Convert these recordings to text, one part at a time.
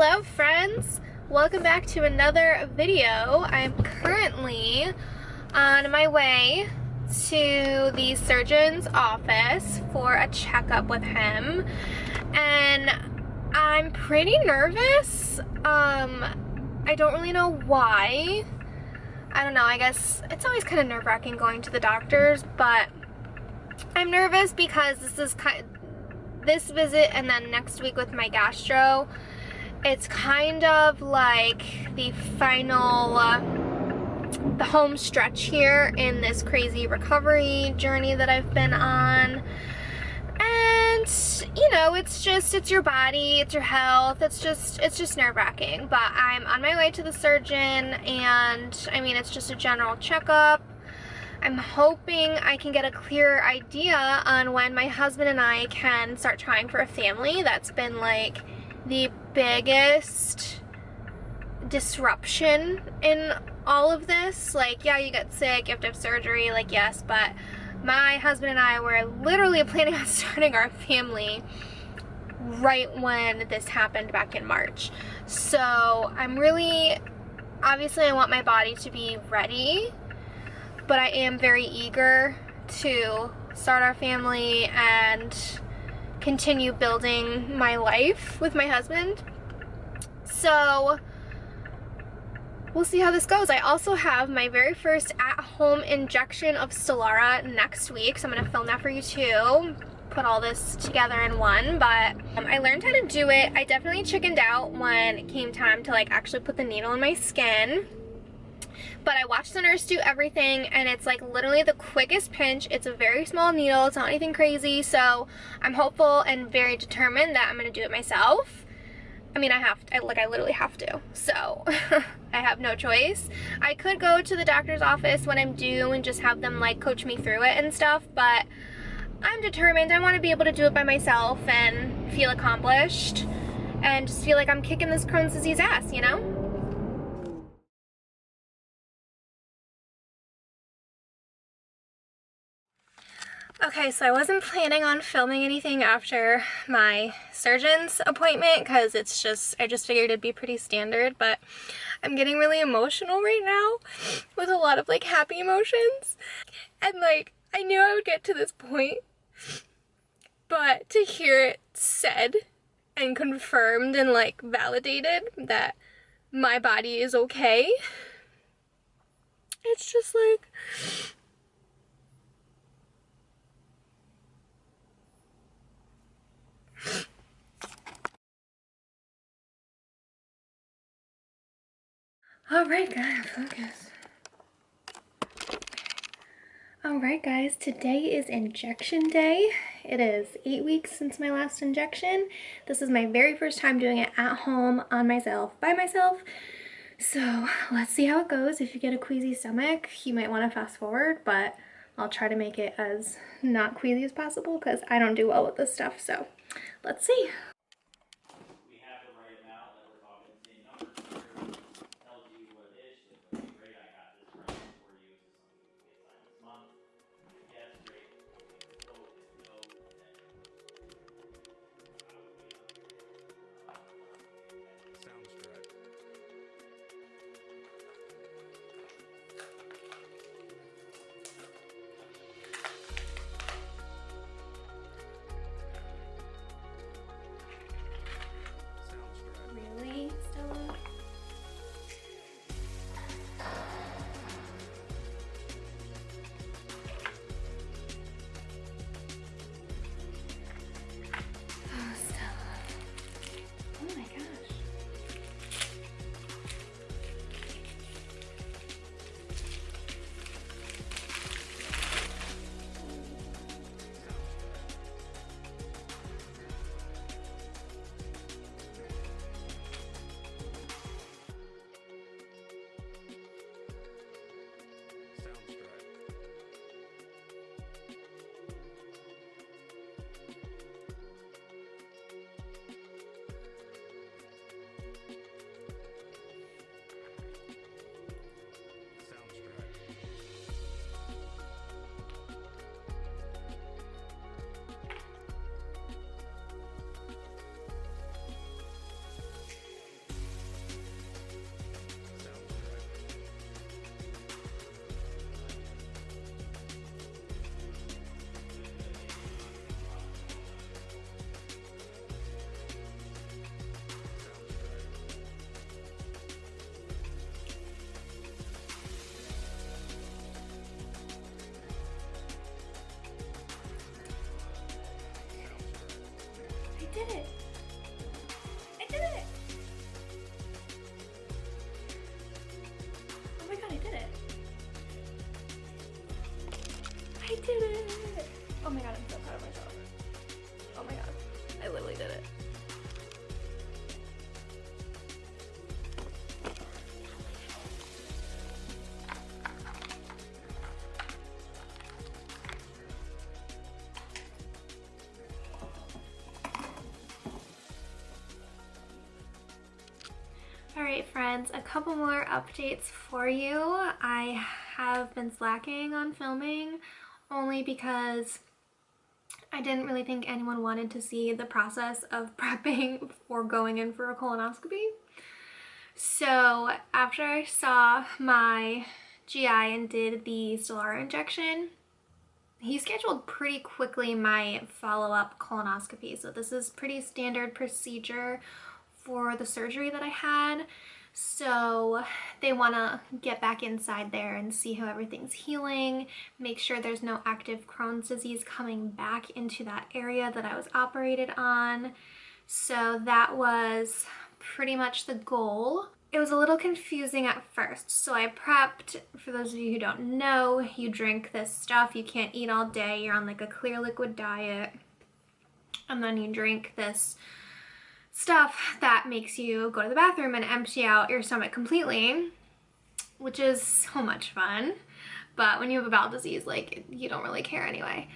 Hello friends, welcome back to another video. I'm currently on my way to the surgeon's office for a checkup with him, and I'm pretty nervous. I don't really know why. I don't know, I guess it's always kind of nerve-wracking going to the doctors, but I'm nervous because this visit and then next week with my gastro, it's kind of like the final, the home stretch here in this crazy recovery journey that I've been on. And, you know, it's your body, it's your health, it's just nerve-wracking. But I'm on my way to the surgeon, and, I mean, it's just a general checkup. I'm hoping I can get a clearer idea on when my husband and I can start trying for a family. That's been, like, the biggest disruption in all of this. Like, yeah, you get sick, you have to have surgery, like, yes, but my husband and I were literally planning on starting our family right when this happened back in March. So I'm really, obviously I want my body to be ready, but I am very eager to start our family and continue building my life with my husband. So we'll see how this goes. I also have my very first at-home injection of Stelara next week, so I'm gonna film that for you too, put all this together in one. But I learned how to do it. I definitely chickened out when it came time to like actually put the needle in my skin, but I watched the nurse do everything, and it's like literally the quickest pinch. It's a very small needle, it's not anything crazy, so I'm hopeful and very determined that I'm gonna do it myself. I mean, I literally have to, so I have no choice. I could go to the doctor's office when I'm due and just have them like coach me through it and stuff, but I'm determined. I want to be able to do it by myself and feel accomplished and just feel like I'm kicking this Crohn's disease ass, you know? Okay, so I wasn't planning on filming anything after my surgeon's appointment because I just figured it'd be pretty standard, but I'm getting really emotional right now with a lot of like happy emotions. And like, I knew I would get to this point, but to hear it said and confirmed and like validated that my body is okay, it's just like, alright guys, focus. Alright guys, today is injection day. It is 8 weeks since my last injection. This is my very first time doing it at home on myself, by myself. So let's see how it goes. If you get a queasy stomach, you might want to fast forward, but I'll try to make it as not queasy as possible because I don't do well with this stuff. So let's see. Alright friends, a couple more updates for you. I have been slacking on filming only because I didn't really think anyone wanted to see the process of prepping for going in for a colonoscopy. So after I saw my GI and did the Stelara injection, he scheduled pretty quickly my follow-up colonoscopy. So this is pretty standard procedure for the surgery that I had. So they want to get back inside there and see how everything's healing, make sure there's no active Crohn's disease coming back into that area that I was operated on. So that was pretty much the goal. It was a little confusing at first. So I prepped, for those of you who don't know, you drink this stuff, you can't eat all day, you're on like a clear liquid diet, and then you drink this stuff that makes you go to the bathroom and empty out your stomach completely, which is so much fun. But when you have a bowel disease, like, you don't really care anyway.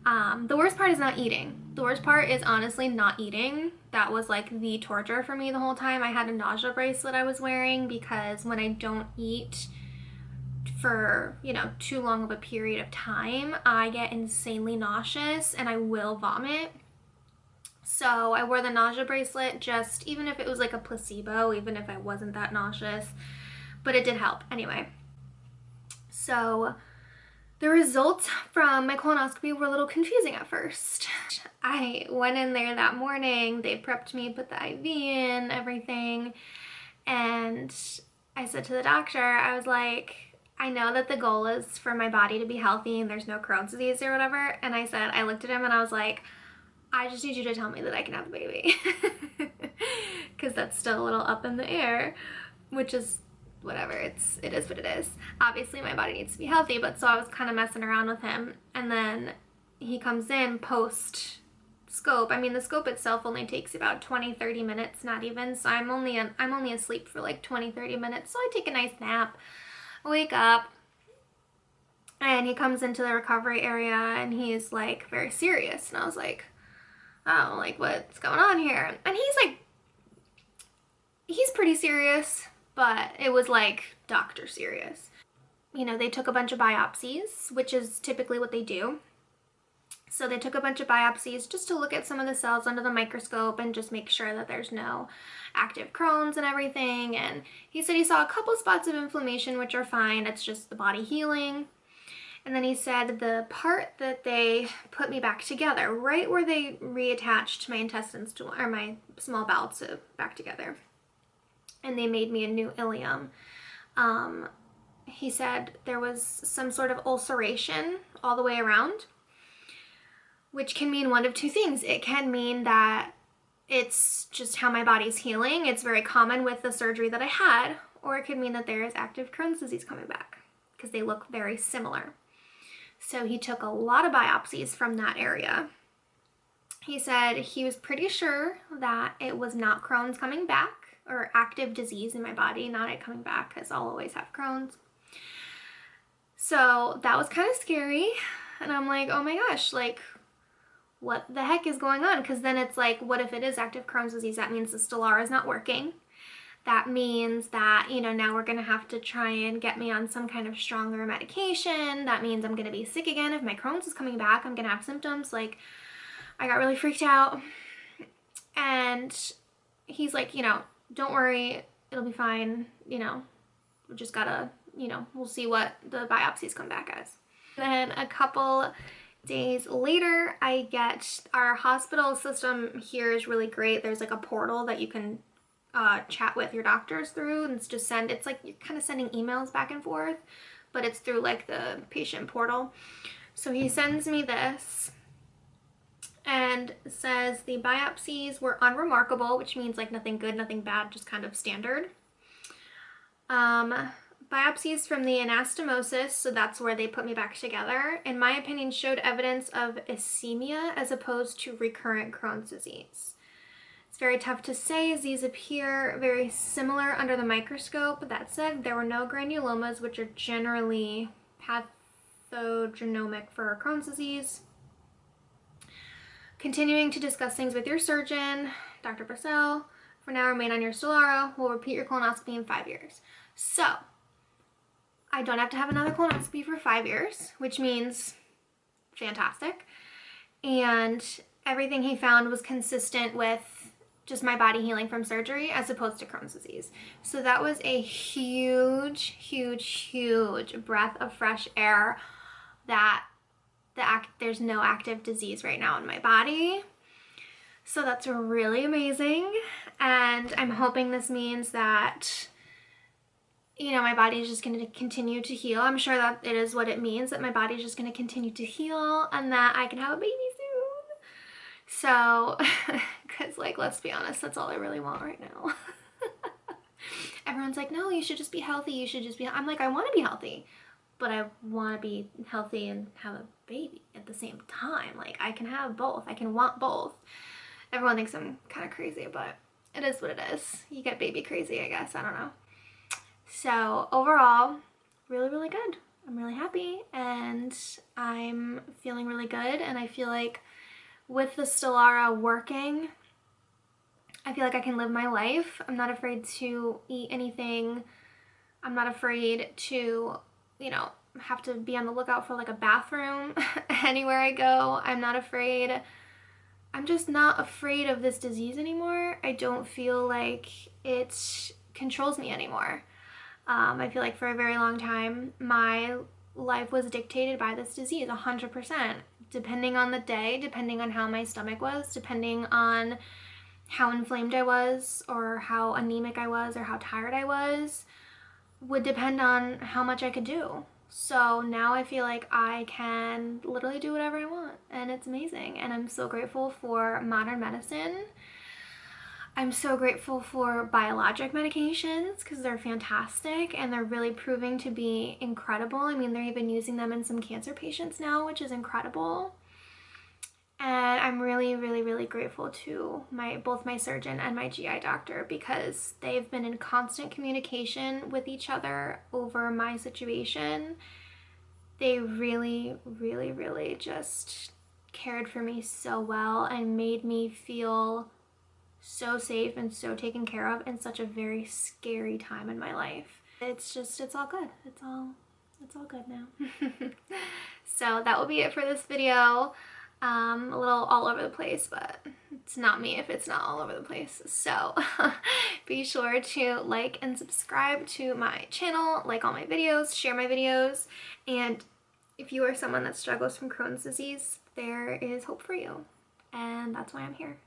The worst part is not eating. The worst part is honestly not eating. That was like the torture for me the whole time. I had a nausea bracelet I was wearing because when I don't eat for, you know, too long of a period of time, I get insanely nauseous and I will vomit. So I wore the nausea bracelet, just even if it was like a placebo, even if I wasn't that nauseous, but it did help anyway. So the results from my colonoscopy were a little confusing at first. I went in there that morning, they prepped me, put the IV in, everything, and I said to the doctor, I was like, I know that the goal is for my body to be healthy and there's no Crohn's disease or whatever, and I said, I looked at him and I was like, I just need you to tell me that I can have the baby. Because that's still a little up in the air, which is whatever, it is what it is. Obviously my body needs to be healthy, but so I was kind of messing around with him, and then he comes in post scope. I mean, the scope itself only takes about 20-30 minutes, not even, so I'm only asleep for like 20-30 minutes, so I take a nice nap, wake up, and he comes into the recovery area and he's like very serious, and I was like, oh, like, what's going on here? And he's pretty serious, but it was like doctor serious. You know, they took a bunch of biopsies, which is typically what they do. So they took a bunch of biopsies just to look at some of the cells under the microscope and just make sure that there's no active Crohn's and everything. And he said he saw a couple spots of inflammation, which are fine. It's just the body healing. And then he said the part that they put me back together, right where they reattached my intestines to, or my small bowel to back together, and they made me a new ileum. He said there was some sort of ulceration all the way around, which can mean one of two things. It can mean that it's just how my body's healing. It's very common with the surgery that I had, or it could mean that there is active Crohn's disease coming back because they look very similar. So he took a lot of biopsies from that area. He said he was pretty sure that it was not Crohn's coming back, or active disease in my body, not it coming back, because I'll always have Crohn's. So that was kind of scary. And I'm like, oh my gosh, like, what the heck is going on? Because then it's like, what if it is active Crohn's disease? That means the Stelara is not working. That means that, you know, now we're going to have to try and get me on some kind of stronger medication. That means I'm going to be sick again. If my Crohn's is coming back, I'm going to have symptoms. Like, I got really freaked out. And he's like, you know, don't worry, it'll be fine. You know, we just gotta, you know, we'll see what the biopsies come back as. Then a couple days later, I get, our hospital system here is really great. There's like a portal that you can chat with your doctors through, and it's just it's like you're kind of sending emails back and forth, but it's through like the patient portal. So he sends me this and says the biopsies were unremarkable, which means like nothing good, nothing bad, just kind of standard. Biopsies from the anastomosis, so that's where they put me back together, in my opinion showed evidence of ischemia as opposed to recurrent Crohn's disease. It's very tough to say as these appear very similar under the microscope. That said, there were no granulomas, which are generally pathogenomic for Crohn's disease. Continuing to discuss things with your surgeon, Dr. Purcell. for now remain on your Stelara. We'll repeat your colonoscopy in 5 years. So I don't have to have another colonoscopy for 5 years, which means fantastic. And everything he found was consistent with just my body healing from surgery as opposed to Crohn's disease. So that was a huge, huge, huge breath of fresh air that there's no active disease right now in my body. So that's really amazing. And I'm hoping this means that, you know, my body is just going to continue to heal. I'm sure that it is what it means, that my body is just going to continue to heal and that I can have a baby soon. So, because, like, let's be honest, that's all I really want right now. Everyone's like, no, you should just be healthy. You should just be, I'm like, I want to be healthy, but I want to be healthy and have a baby at the same time. Like, I can have both. I can want both. Everyone thinks I'm kind of crazy, but it is what it is. You get baby crazy, I guess. I don't know. So overall, really, really good. I'm really happy and I'm feeling really good. And I feel like with the Stelara working, I feel like I can live my life. I'm not afraid to eat anything. I'm not afraid to, you know, have to be on the lookout for like a bathroom anywhere I go. I'm not afraid. I'm just not afraid of this disease anymore. I don't feel like it controls me anymore. I feel like for a very long time, my life was dictated by this disease, 100%. Depending on the day, depending on how my stomach was, depending on how inflamed I was, or how anemic I was, or how tired I was, would depend on how much I could do. So now I feel like I can literally do whatever I want, and it's amazing. And I'm so grateful for modern medicine. I'm so grateful for biologic medications because they're fantastic and they're really proving to be incredible. I mean, they're even using them in some cancer patients now, which is incredible. And I'm really, really, really grateful to both my surgeon and my GI doctor because they've been in constant communication with each other over my situation. They really, really, really just cared for me so well and made me feel so safe and so taken care of in such a very scary time in my life. It's all good. It's all good now. So that will be it for this video. A little all over the place, but it's not me if it's not all over the place. So be sure to like and subscribe to my channel, like all my videos, share my videos, and if you are someone that struggles from Crohn's disease, there is hope for you, and that's why I'm here.